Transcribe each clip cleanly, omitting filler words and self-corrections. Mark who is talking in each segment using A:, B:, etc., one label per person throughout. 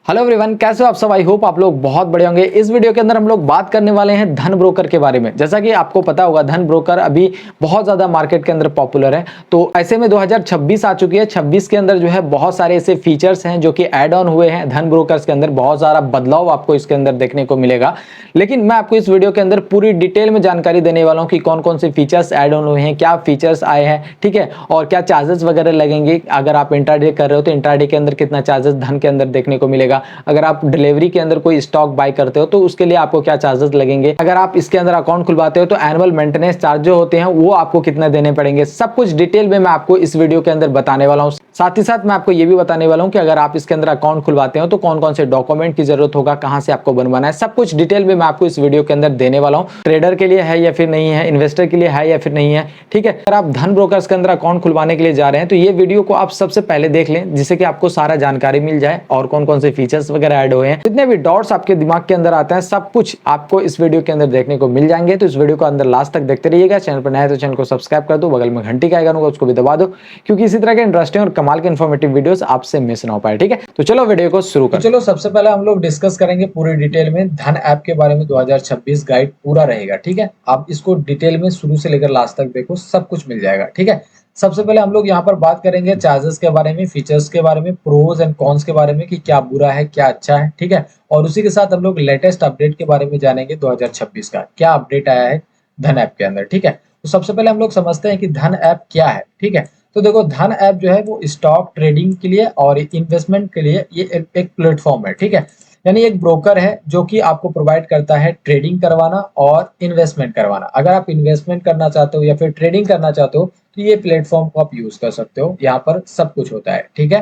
A: Hello everyone, कैसे हो आप सब। आई होप आप लोग बहुत बड़े होंगे। इस वीडियो के अंदर हम लोग बात करने वाले हैं धन ब्रोकर के बारे में। जैसा कि आपको पता होगा, धन ब्रोकर अभी बहुत ज़्यादा मार्केट के अंदर पॉपुलर है। तो ऐसे में 2026 आ चुकी है। 26 के अंदर जो है बहुत सारे ऐसे फीचर्स हैं जो कि ऐड ऑन हुए हैं धन ब्रोकर्स के अंदर। बहुत सारा बदलाव आपको इसके अंदर देखने को मिलेगा। लेकिन मैं आपको इस वीडियो के अंदर पूरी डिटेल में जानकारी देने वाला हूँ कि कौन कौन से फीचर्स ऐड ऑन हुए हैं, क्या फीचर्स आए हैं, ठीक है, और क्या चार्जेस वगैरह लगेंगे। अगर आप इंट्राडे कर रहे हो तो इंट्राडे के अंदर कितना चार्जेस धन के अंदर देखने को मिलेगा। अगर आप डिलीवरी के अंदर कोई स्टॉक बाय करते हो तो उसके लिए आपको क्या चार्जेस लगेंगे। अगर आप इसके अंदर अकाउंट खुलवाते हो तो एनुअल मेंटेनेंस चार्ज जो होते हैं वो आपको कितने देने पड़ेंगे। सब कुछ डिटेल में मैं आपको इस वीडियो के अंदर बताने वाला हूं। साथ ही साथ मैं आपको ये भी बताने वाला हूं कि अगर आप इसके अंदर अकाउंट खुलवाते हो तो कौन कौन से डॉक्यूमेंट की जरूरत होगा, कहां से आपको बनवाना है, सब कुछ डिटेल में मैं आपको इस वीडियो के अंदर देने वाला हूं। ट्रेडर के लिए है या फिर नहीं है, इन्वेस्टर के लिए है या फिर नहीं है, ठीक है। अगर आप धन ब्रोकर्स के अंदर अकाउंट खुलवाने के लिए जा रहे हैं तो ये वीडियो को आप सबसे पहले देख लें, जिससे कि आपको सारा जानकारी मिल जाए और कौन कौन से फीचर्स वगैरह ऐड हुए हैं। जितने भी डॉट्स आपके दिमाग के अंदर आते हैं सब कुछ आपको इस वीडियो के अंदर देखने को मिल जाएंगे। तो इस वीडियो को अंदर लास्ट तक देखते रहिएगा। चैनल पर नए तो चैनल को सब्सक्राइब कर दो, बगल में घंटी का आइकन होगा उसको भी दबा दो, क्योंकि इसी तरह के इंटरेस्टिंग और कमाल के इन्फॉर्मेटिव वीडियोस आपसे मिस ना हो पाए, ठीक है। तो चलो वीडियो को शुरू करते हैं।
B: चलो सबसे पहले हम लोग डिस्कस करेंगे पूरी डिटेल में धन ऐप के बारे में। 2026 गाइड पूरा रहेगा, ठीक है। आप इसको डिटेल में शुरू से लेकर लास्ट तक देखो, सब कुछ मिल जाएगा, ठीक है। सबसे पहले हम लोग यहाँ पर बात करेंगे चार्जेस के बारे में, फीचर्स के बारे में, प्रोज एंड कॉन्स के बारे में कि क्या बुरा है क्या अच्छा है, ठीक है। और उसी के साथ हम लोग लेटेस्ट अपडेट के बारे में जानेंगे। 2026 का क्या अपडेट आया है धन ऐप के अंदर, ठीक है। तो सबसे पहले हम लोग समझते हैं कि धन ऐप क्या है, ठीक है। तो देखो, धन ऐप जो है वो स्टॉक ट्रेडिंग के लिए और इन्वेस्टमेंट के लिए ये एक प्लेटफॉर्म है, ठीक है। यानी एक ब्रोकर है जो कि आपको प्रोवाइड करता है ट्रेडिंग करवाना और इन्वेस्टमेंट करवाना। अगर आप इन्वेस्टमेंट करना चाहते हो या फिर ट्रेडिंग करना चाहते हो तो ये प्लेटफॉर्म को आप यूज कर सकते हो। यहाँ पर सब कुछ होता है, ठीक है।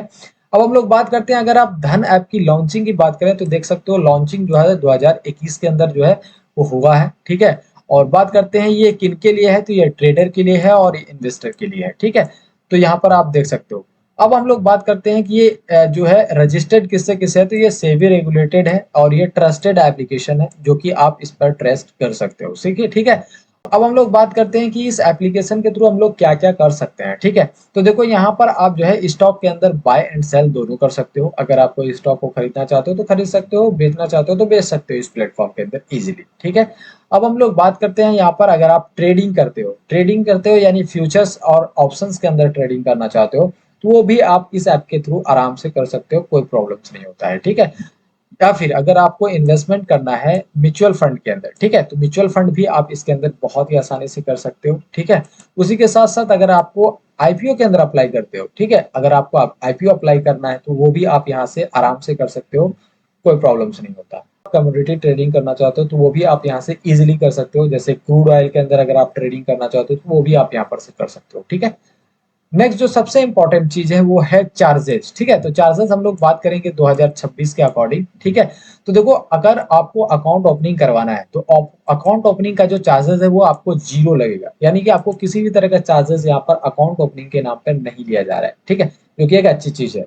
B: अब हम लोग बात करते हैं, अगर आप धन ऐप की लॉन्चिंग की बात करें तो देख सकते हो लॉन्चिंग जो है 2021 के अंदर जो है वो हुआ है, ठीक है। और बात करते हैं ये किन के लिए है, तो ये ट्रेडर के लिए है और इन्वेस्टर के लिए है, ठीक है। तो यहाँ पर आप देख सकते हो। अब हम लोग बात करते हैं कि ये जो है रजिस्टर्ड किससे किससे है, तो ये सेबी रेगुलेटेड है और ये ट्रस्टेड एप्लीकेशन है जो कि आप इस पर ट्रस्ट कर सकते हो, ठीक है। अब हम लोग बात करते हैं कि इस एप्लीकेशन के थ्रू हम लोग क्या क्या कर सकते हैं, ठीक है। तो देखो, यहाँ पर आप जो है स्टॉक के अंदर बाय एंड सेल दोनों कर सकते हो। अगर आप कोई स्टॉक को खरीदना चाहते हो तो खरीद सकते हो, बेचना चाहते हो तो बेच सकते हो इस प्लेटफॉर्म के अंदर इजीली, ठीक है। अब हम लोग बात करते हैं यहाँ पर, अगर आप ट्रेडिंग करते हो यानी फ्यूचर्स और ऑप्शंस के अंदर ट्रेडिंग करना चाहते हो तो वो भी आप इस ऐप के थ्रू आराम से कर सकते हो, कोई प्रॉब्लम्स नहीं होता है, ठीक है। या फिर अगर आपको इन्वेस्टमेंट करना है म्यूचुअल फंड के अंदर, ठीक है, तो म्यूचुअल फंड भी आप इसके अंदर बहुत ही आसानी से कर सकते हो, ठीक है। उसी के साथ साथ अगर आपको आईपीओ के अंदर अप्लाई करते हो, ठीक है, अगर आपको आईपीओ अप्लाई करना है तो वो भी आप यहाँ से आराम से कर सकते हो, कोई प्रॉब्लम्स नहीं होता। कमोडिटी ट्रेडिंग करना चाहते हो तो वो भी आप यहाँ से इजीली कर सकते हो। जैसे क्रूड ऑयल के अंदर अगर आप ट्रेडिंग करना चाहते हो तो वो भी आप यहाँ पर से कर सकते हो, ठीक है। नेक्स्ट जो सबसे इंपॉर्टेंट चीज है वो है चार्जेस, ठीक है। तो चार्जेस हम लोग बात करेंगे 2026 के अकॉर्डिंग, ठीक है। तो देखो, अगर आपको अकाउंट ओपनिंग करवाना है तो अकाउंट ओपनिंग का जो चार्जेस है वो आपको जीरो लगेगा, यानी कि आपको किसी भी तरह का चार्जेस यहाँ पर अकाउंट ओपनिंग के नाम पर नहीं लिया जा रहा है, ठीक है, जो कि एक अच्छी चीज है।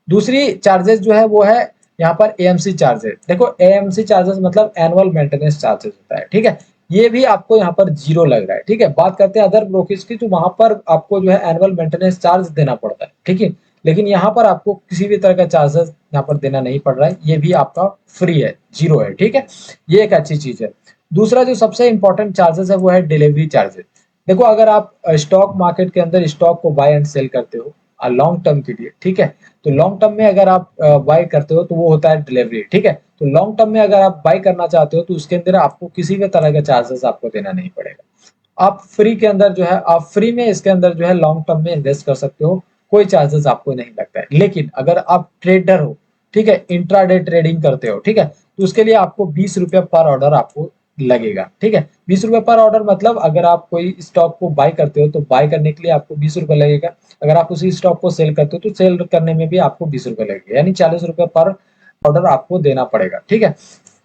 B: दूसरी चार्जेस जो है वो है यहाँ पर एएमसी चार्जेस। देखो, एएमसी चार्जेस मतलब एनुअल मेंटेनेंस चार्जेस होता है, ठीक है। ये भी आपको यहाँ पर जीरो लग रहा है, ठीक है। बात करते हैं अदर ब्रोकरेज की, तो वहां पर आपको जो है एनुअल मेंटेनेंस चार्ज देना पड़ता है, ठीक है। लेकिन यहाँ पर आपको किसी भी तरह का चार्जेस यहाँ पर देना नहीं पड़ रहा है, ये भी आपका फ्री है, जीरो है, ठीक है। ये एक अच्छी चीज है। दूसरा जो सबसे इंपॉर्टेंट चार्जेस है वो है डिलीवरी चार्जेस। देखो, अगर आप स्टॉक मार्केट के अंदर स्टॉक को बाय एंड सेल करते हो लॉन्ग टर्म के लिए, ठीक है, तो लॉन्ग टर्म में अगर आप बाय करते हो तो वो होता है डिलीवरी, ठीक है। तो लॉन्ग टर्म में अगर आप बाय करना चाहते हो तो उसके अंदर आपको किसी भी तरह का चार्जेस आपको देना नहीं पड़ेगा। आप फ्री के अंदर जो है आप फ्री में इसके अंदर जो है लॉन्ग टर्म में इन्वेस्ट कर सकते हो, कोई चार्जेस आपको नहीं लगता है। लेकिन अगर आप ट्रेडर हो, ठीक है, इंट्राडे ट्रेडिंग करते हो, ठीक है, तो उसके लिए आपको 20 रुपये पर ऑर्डर आपको लगेगा, ठीक है। 20 रुपये पर ऑर्डर मतलब अगर आप कोई स्टॉक को बाय करते हो तो बाय करने के लिए आपको 20 रुपये लगेगा। अगर आप उसी स्टॉक को सेल करते हो तो सेल करने में भी आपको 20 रुपये लगेगा, यानी 40 रुपये पर ऑर्डर आपको देना पड़ेगा, ठीक है।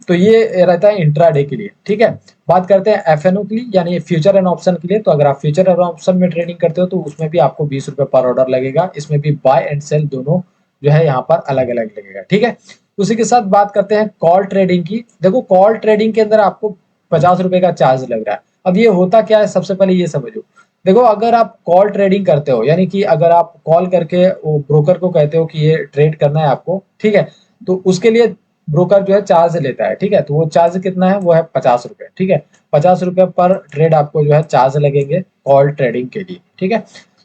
B: तो ये रहता है इंट्राडे के लिए, ठीक है। बात करते हैं एफएनओ के लिए, यानी फ्यूचर एंड ऑप्शन के लिए। तो अगर आप फ्यूचर एंड ऑप्शन में ट्रेडिंग करते हो तो उसमें भी आपको 20 रुपये पर ऑर्डर लगेगा। इसमें भी बाय एंड सेल दोनों जो है यहाँ पर अलग अलग लगेगा, ठीक है। उसी के साथ बात करते हैं कॉल ट्रेडिंग की। देखो, कॉल ट्रेडिंग के अंदर आपको 50 रुपए का चार्ज लग रहा है। अब ये होता क्या है, सबसे पहले ये समझो। देखो, अगर आप कॉल ट्रेडिंग करते हो, यानी कि अगर आप कॉल करके वो ब्रोकर को कहते हो कि ये ट्रेड करना है आपको, ठीक है, तो उसके लिए ब्रोकर जो है चार्ज लेता है, ठीक है। तो वो चार्ज कितना है, वो है 50 रुपए, ठीक है। 50 रुपए पर ट्रेड आपको जो है चार्ज लगेंगे कॉल ट्रेडिंग के लिए, ठीक है।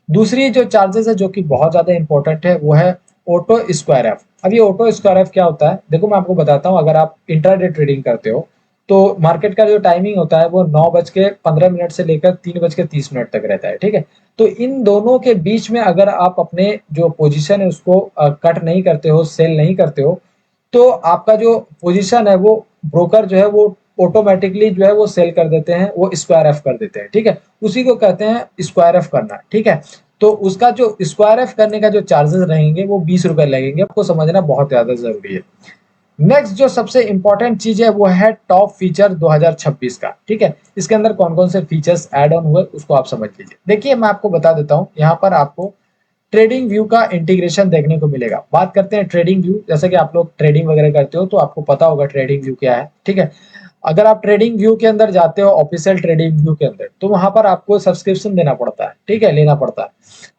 B: दूसरी जो चार्जेस है जो कि बहुत ज्यादा इंपॉर्टेंट है वो है ऑटो स्क्वायर एफ। अब ये ऑटो स्क्वायर एफ क्या होता है, देखो मैं आपको बताता हूँ। अगर आप इंट्राडे ट्रेडिंग करते हो तो मार्केट का जो टाइमिंग होता है वो 9:15 से लेकर 3:30 तक रहता है, ठीक है। तो इन दोनों के बीच में अगर आप अपने जो पोजीशन है उसको कट नहीं करते हो, सेल नहीं करते हो, तो आपका जो पोजीशन है वो ब्रोकर जो है वो ऑटोमेटिकली जो है वो सेल कर देते हैं, वो स्क्वायर एफ कर देते हैं, ठीक है। उसी को कहते हैं स्क्वायर एफ करना, ठीक है। तो उसका जो स्क्वायर एफ करने का जो चार्जेस रहेंगे वो 20 रुपए लगेंगे, आपको समझना बहुत ज्यादा जरूरी है। नेक्स्ट जो सबसे इंपॉर्टेंट चीज है वो है टॉप फीचर 2026 का, ठीक है। इसके अंदर कौन कौन से फीचर्स ऐड ऑन हुए उसको आप समझ लीजिए। देखिए मैं आपको बता देता हूँ, यहाँ पर आपको ट्रेडिंग व्यू का इंटीग्रेशन देखने को मिलेगा। बात करते हैं ट्रेडिंग व्यू, जैसे कि आप लोग ट्रेडिंग वगैरह करते हो तो आपको पता होगा ट्रेडिंग व्यू क्या है, ठीक है। अगर आप ट्रेडिंग व्यू के अंदर जाते हो, ऑफिशियल ट्रेडिंग व्यू के अंदर, तो वहां पर आपको सब्सक्रिप्शन देना पड़ता है, ठीक है, लेना पड़ता है।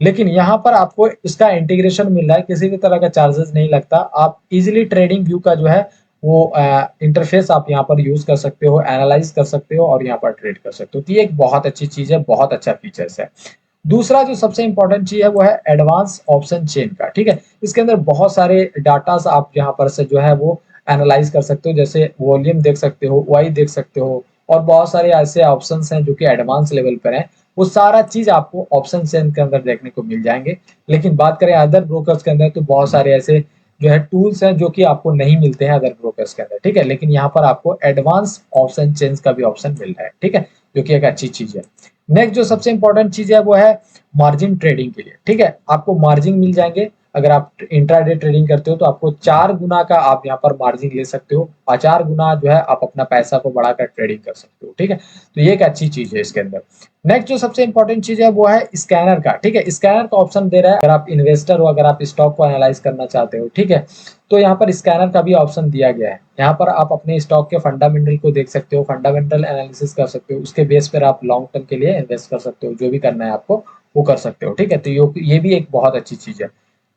B: लेकिन यहाँ पर आपको इसका इंटीग्रेशन मिल रहा है, किसी भी तरह का चार्जेस नहीं लगता। आप इजिली ट्रेडिंग व्यू का जो है वो इंटरफेस आप यहाँ पर यूज कर सकते हो, एनालाइज कर सकते हो और यहाँ पर ट्रेड कर सकते हो। तो ये एक बहुत अच्छी चीज है, बहुत अच्छा फीचर्स है। दूसरा जो सबसे इंपॉर्टेंट चीज है वो है एडवांस ऑप्शन चेन का, ठीक है। इसके अंदर बहुत सारे डाटास आप यहाँ पर से जो है वो एनालाइज कर सकते हो, जैसे वॉल्यूम देख सकते हो, वाई देख सकते हो, और बहुत सारे ऐसे ऑप्शंस हैं जो कि एडवांस लेवल पर हैं। वो सारा चीज आपको ऑप्शन चेन के अंदर देखने को मिल जाएंगे। लेकिन बात करें अदर ब्रोकर्स के अंदर तो बहुत सारे ऐसे जो है टूल्स हैं जो कि आपको नहीं मिलते हैं अदर ब्रोकर्स के अंदर, ठीक है। लेकिन यहाँ पर आपको एडवांस ऑप्शन चेंज का भी ऑप्शन मिल रहा है, ठीक है, जो कि एक अच्छी चीज है। नेक्स्ट जो सबसे इंपॉर्टेंट चीज है वो है मार्जिन ट्रेडिंग के लिए, ठीक है। आपको मार्जिन मिल जाएंगे। अगर आप इंट्राडे ट्रेडिंग करते हो तो आपको 4 गुना का आप यहाँ पर मार्जिन ले सकते हो, और 4 गुना जो है आप अपना पैसा को बढ़ाकर ट्रेडिंग कर सकते हो, ठीक है। तो ये एक अच्छी चीज है इसके अंदर। नेक्स्ट जो सबसे इंपॉर्टेंट चीज है वो है स्कैनर का, ठीक है। स्कैनर का ऑप्शन दे रहा है, अगर आप इन्वेस्टर हो, अगर आप स्टॉक को एनालाइज करना चाहते हो, ठीक है, तो यहाँ पर स्कैनर का भी ऑप्शन दिया गया है। यहाँ पर आप अपने स्टॉक के फंडामेंटल को देख सकते हो, फंडामेंटल एनालिसिस कर सकते हो, उसके बेस पर आप लॉन्ग टर्म के लिए इन्वेस्ट कर सकते हो, जो भी करना है आपको वो कर सकते हो, ठीक है। तो ये भी एक बहुत अच्छी चीज है।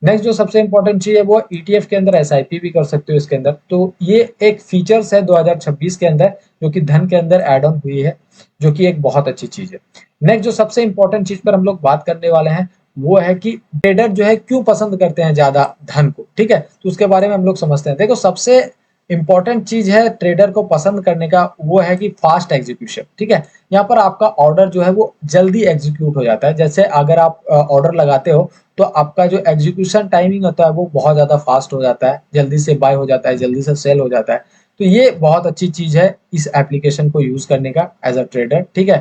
B: नेक्स्ट जो सबसे इंपॉर्टेंट चीज है वो ईटीएफ के अंदर एसआईपी भी कर सकते हो इसके अंदर। तो ये एक फीचर्स है 2026 के अंदर जो कि धन के अंदर एड ऑन हुई है, जो कि एक बहुत अच्छी चीज है। नेक्स्ट जो सबसे इंपॉर्टेंट चीज पर हम लोग बात करने वाले हैं वो है कि ट्रेडर जो है क्यों पसंद करते हैं ज्यादा धन को, ठीक है। तो उसके बारे में हम लोग समझते हैं। देखो सबसे इंपॉर्टेंट चीज है ट्रेडर को पसंद करने का वो है कि फास्ट एग्जीक्यूशन, ठीक है। यहाँ पर आपका ऑर्डर जो है वो जल्दी एग्जीक्यूट हो जाता है। जैसे अगर आप ऑर्डर लगाते हो तो आपका जो एग्जीक्यूशन टाइमिंग होता है वो बहुत ज्यादा फास्ट हो जाता है, जल्दी से बाय हो जाता है, जल्दी से सेल हो जाता है। तो ये बहुत अच्छी चीज है इस एप्लीकेशन को यूज करने का एज अ ट्रेडर, ठीक है।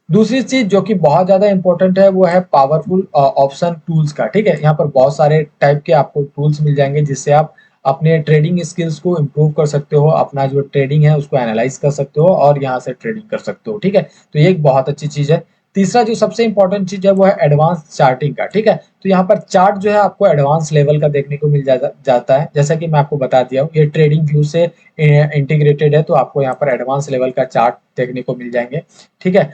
B: दूसरी चीज जो कि बहुत ज्यादा इंपॉर्टेंट है वो है पावरफुल ऑप्शन टूल्स का, ठीक है। यहाँ पर बहुत सारे टाइप के आपको टूल्स मिल जाएंगे जिससे आप अपने ट्रेडिंग स्किल्स को इम्प्रूव कर सकते हो, अपना जो ट्रेडिंग है उसको एनालाइज कर सकते हो और यहाँ से ट्रेडिंग कर सकते हो, ठीक है। तो ये एक बहुत अच्छी चीज है। तीसरा जो सबसे इंपॉर्टेंट चीज है वो है एडवांस चार्टिंग का, ठीक है। तो यहाँ पर चार्ट जो है आपको एडवांस लेवल का देखने को मिल जाता है, जैसा कि मैं आपको बता दिया हूँ। ये ट्रेडिंग व्यू से इंटीग्रेटेड है, तो आपको यहाँ पर एडवांस लेवल का चार्ट देखने को मिल जाएंगे, ठीक है।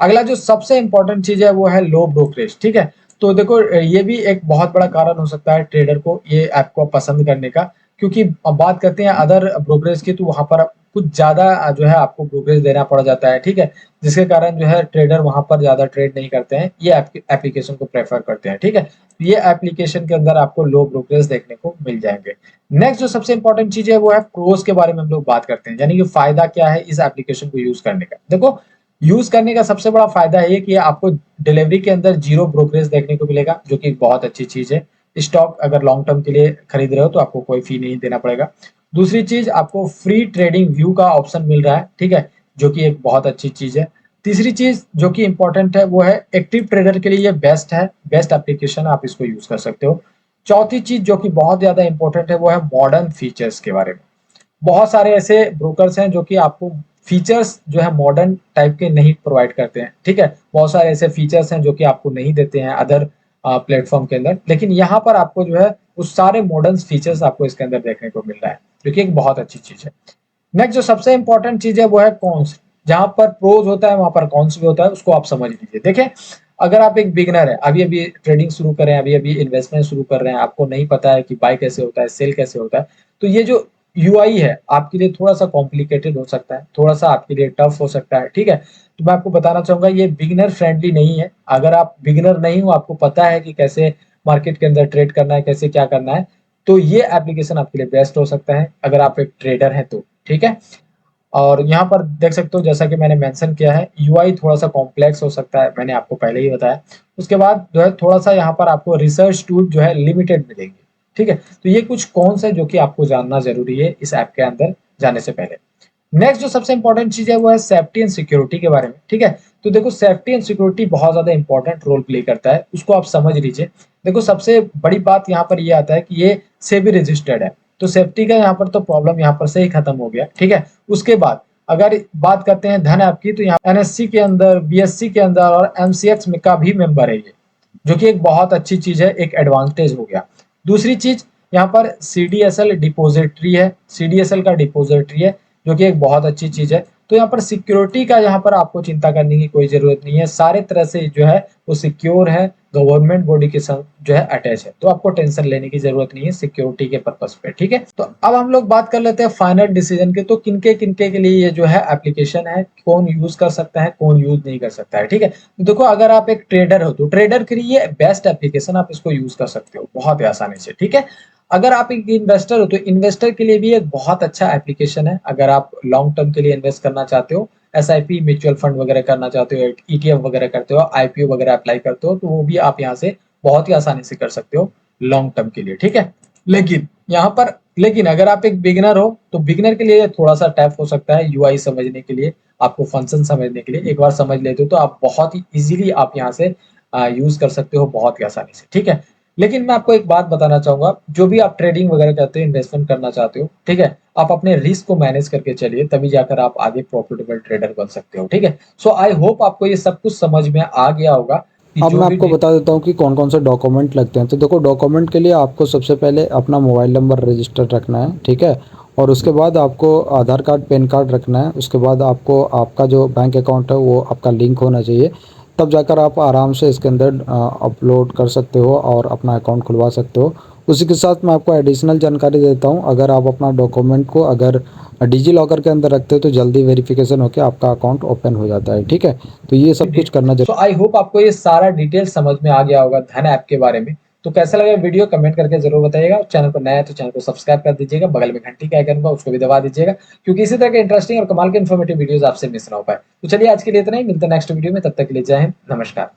B: अगला जो सबसे इंपॉर्टेंट चीज है वो है लो ब्रोकरेज, ठीक है। तो देखो ये भी एक बहुत बड़ा कारण हो सकता है ट्रेडर को ये ऐप को पसंद करने का, क्योंकि अब बात करते हैं अदर ब्रोकरेज की तो वहां पर कुछ ज्यादा जो है आपको ब्रोकरेज देना पड़ जाता है, ठीक है। जिसके कारण जो है ट्रेडर वहां पर ज्यादा ट्रेड नहीं करते हैं, ये एप्लीकेशन को प्रेफर करते हैं, ठीक है। ये एप्लीकेशन के अंदर आपको लो ब्रोकरेज देखने को मिल जाएंगे। नेक्स्ट जो सबसे इंपॉर्टेंट चीज है वो है प्रोज के बारे में हम लोग बात करते हैं, यानी कि फायदा क्या है इस एप्लीकेशन को यूज करने का। देखो यूज करने का सबसे बड़ा फायदा है कि आपको डिलीवरी के अंदर जीरो ब्रोकरेज देखने को मिलेगा, जो कि बहुत अच्छी चीज है। स्टॉक अगर लॉन्ग टर्म के लिए खरीद रहे हो तो आपको कोई फी नहीं देना पड़ेगा। दूसरी चीज आपको फ्री ट्रेडिंग व्यू का ऑप्शन मिल रहा है, ठीक है, जो कि एक बहुत अच्छी चीज है। तीसरी चीज जो कि इंपॉर्टेंट है वो है एक्टिव ट्रेडर के लिए ये बेस्ट है, बेस्ट एप्लीकेशन, आप इसको यूज कर सकते हो। चौथी चीज जो कि बहुत ज्यादा इंपॉर्टेंट है वो है मॉडर्न फीचर्स के बारे में। बहुत सारे ऐसे ब्रोकर्स हैं जो कि आपको फीचर्स जो है मॉडर्न टाइप के नहीं प्रोवाइड करते हैं, ठीक है। बहुत सारे ऐसे फीचर्स हैं जो कि आपको नहीं देते हैं अदर प्लेटफॉर्म के अंदर, लेकिन यहाँ पर आपको जो है उस सारे मॉडर्न फीचर्स आपको इसके अंदर देखने को मिल रहा है, जो कि एक बहुत अच्छी चीज है। नेक्स्ट जो सबसे इंपॉर्टेंट चीज है वो है कॉन्स। जहां पर प्रोज होता है वहां पर कॉन्स भी होता है, उसको आप समझ लीजिए। देखें अगर आप एक बिगिनर है, अभी-अभी ट्रेडिंग शुरू कर रहे हैं, अभी-अभी इन्वेस्टमेंट शुरू कर रहे हैं, आपको नहीं पता है कि बाय कैसे होता है, सेल कैसे होता है, तो ये जो यूआई है, आपके लिए थोड़ा-सा कॉम्प्लिकेटेड हो सकता है, थोड़ा-सा आपके लिए टफ हो सकता है, ठीक है? तो मैं आपको बताना चाहूँगा ये बिगिनर फ्रेंडली नहीं है। अगर आप बिगिनर नहीं हो, आपको पता है कि कैसे मार्केट के अंदर ट्रेड करना है, कैसे क्या करना है, तो ये एप्लीकेशन आपके लिए बेस्ट हो सकता है, अगर आप एक ट्रेडर हैं तो, ठीक है? और यहाँ पर देख सकते हो जैसा कि मैंने मेंशन किया है यूआई थोड़ा-सा कॉम्प्लेक्स हो सकता है, मैंने आपको पहले ही बताया। उसके बाद जो है थोड़ा-सा यहाँ पर आपको रिसर्च टूल जो है लिमिटेड मिलेंगे, ठीक है? तो ये कुछ कॉन्स है जो कि आपको जानना ज़रूरी है इस ऐप के अंदर जाने से पहले। नेक्स्ट जो सबसे इम्पोर्टेंट चीज़ है वो है सेफ्टी एंड सिक्योरिटी के बारे में, ठीक है? तो देखो सेफ्टी एंड सिक्योरिटी बहुत ज़्यादा इम्पोर्टेंट रोल प्ले करता है, उसको आप समझ लीजिए। देखो सबसे बड़ी बात यहाँ पर ये आता है कि ये सेबी रजिस्टर्ड है, तो सेफ्टी का यहाँ पर तो प्रॉब्लम यहाँ पर से ही खत्म हो गया, ठीक है? उसके बाद अगर बात करते हैं धन ऐप की तो यहाँ एनएससी के अंदर, बीएससी के अंदर और एमसीएक्स में का भी मेंबर है ये, जो कि एक बहुत अच्छी चीज़ है, एक एडवांटेज हो गया। दूसरी चीज़ यहाँ पर सीडीएसएल डिपॉजिटरी है, सीडीएसएल का डिपॉजिटरी है, जो कि एक बहुत अच्छी चीज़ है। तो यहाँ पर सिक्योरिटी का यहाँ पर आपको चिंता करने की कोई ज़रूरत नहीं है, सारे तरह से जो है वो सिक्योर है, गवर्नमेंट बॉडी के साथ जो है अटैच है, तो आपको टेंशन लेने की ज़रूरत नहीं है सिक्योरिटी के पर्पज़ पे, ठीक है? तो अब हम लोग बात कर लेते हैं फाइनल डिसीजन की, तो किनके-किनके के लिए ये जो है एप्लीकेशन है, कौन यूज़ कर सकता है, कौन यूज़ नहीं कर सकता है, ठीक है? तो देखो अगर आप एक ट्रेडर हो, तो ट्रेडर के लिए ये बेस्ट एप्लीकेशन आप इसको यूज़ कर सकते हो, बहुत ही आसानी से, ठीक है? अगर आप एक इन्वेस्टर हो, तो इन्वेस्टर के लिए भी एक बहुत अच्छा एप्लीकेशन है, अगर आप लॉन्ग टर्म के लिए इन्वेस्ट करना चाहते हो, एसआईपी, म्यूचुअल फंड वगैरह करना चाहते हो, ईटीएफ वगैरह करते हो, आईपीओ वगैरह अप्लाई करते हो, तो वो भी आप यहाँ से बहुत ही आसानी से कर सकते हो लॉन्ग टर्म के लिए, ठीक है? लेकिन अगर आप एक बिगिनर हो, तो बिगिनर के लिए थोड़ा-सा टफ हो सकता है यूआई समझने के लिए, आपको फंक्शन समझने के लिए। एक बार समझ लेते हो तो आप बहुत ही ईज़िली आप यहाँ से यूज़ कर सकते हो बहुत ही आसानी से, ठीक है? लेकिन मैं आपको एक बात बताना चाहूँगा, जो भी आप ट्रेडिंग वगैरह करते हो, इन्वेस्टमेंट करना चाहते हो, ठीक है? आप अपने रिस्क को मैनेज करके चलिए, तभी जाकर आप आगे प्रॉफिटेबल ट्रेडर बन सकते हो, ठीक है? सो आई होप आपको ये सब कुछ समझ में आ गया होगा कि
C: अब
B: जो
C: मैं
B: भी
C: आपको बता देता हूँ कि कौन कौन से डॉक्यूमेंट लगते हैं। तो देखो डॉक्यूमेंट के लिए आपको सबसे पहले अपना मोबाइल नंबर रजिस्टर रखना है, ठीक है? और उसके बाद आपको आधार कार्ड, पैन कार्ड रखना है। उसके बाद आपको आपका जो बैंक अकाउंट है वो आपका लिंक होना चाहिए, तब जाकर आप आराम से इसके अंदर अपलोड कर सकते हो और अपना अकाउंट खुलवा सकते हो। उसी के साथ मैं आपको एडिशनल जानकारी देता हूँ, अगर आप अपना डॉक्यूमेंट को अगर डिजी लॉकर के अंदर रखते हो तो जल्दी वेरिफिकेशन होकर आपका अकाउंट ओपन हो जाता है, ठीक है? तो ये सब कुछ करना
B: सो आई होप आपको ये सारा डिटेल समझ में आ गया होगा धन ऐप के बारे में। तो कैसा लगा वीडियो कमेंट करके ज़रूर बताइएगा। चैनल पर नया है तो चैनल को सब्सक्राइब कर दीजिएगा, बगल में घंटी का आइकन होगा उसको भी दबा दीजिएगा, क्योंकि इसी तरह के इंटरेस्टिंग और कमाल के इन्फॉर्मेटिव वीडियोज़ आपसे मिस ना हो पाए। तो चलिए आज के लिए इतना ही, मिलते हैं नेक्स्ट वीडियो में, तब तक के लिए जय हिंद, नमस्कार।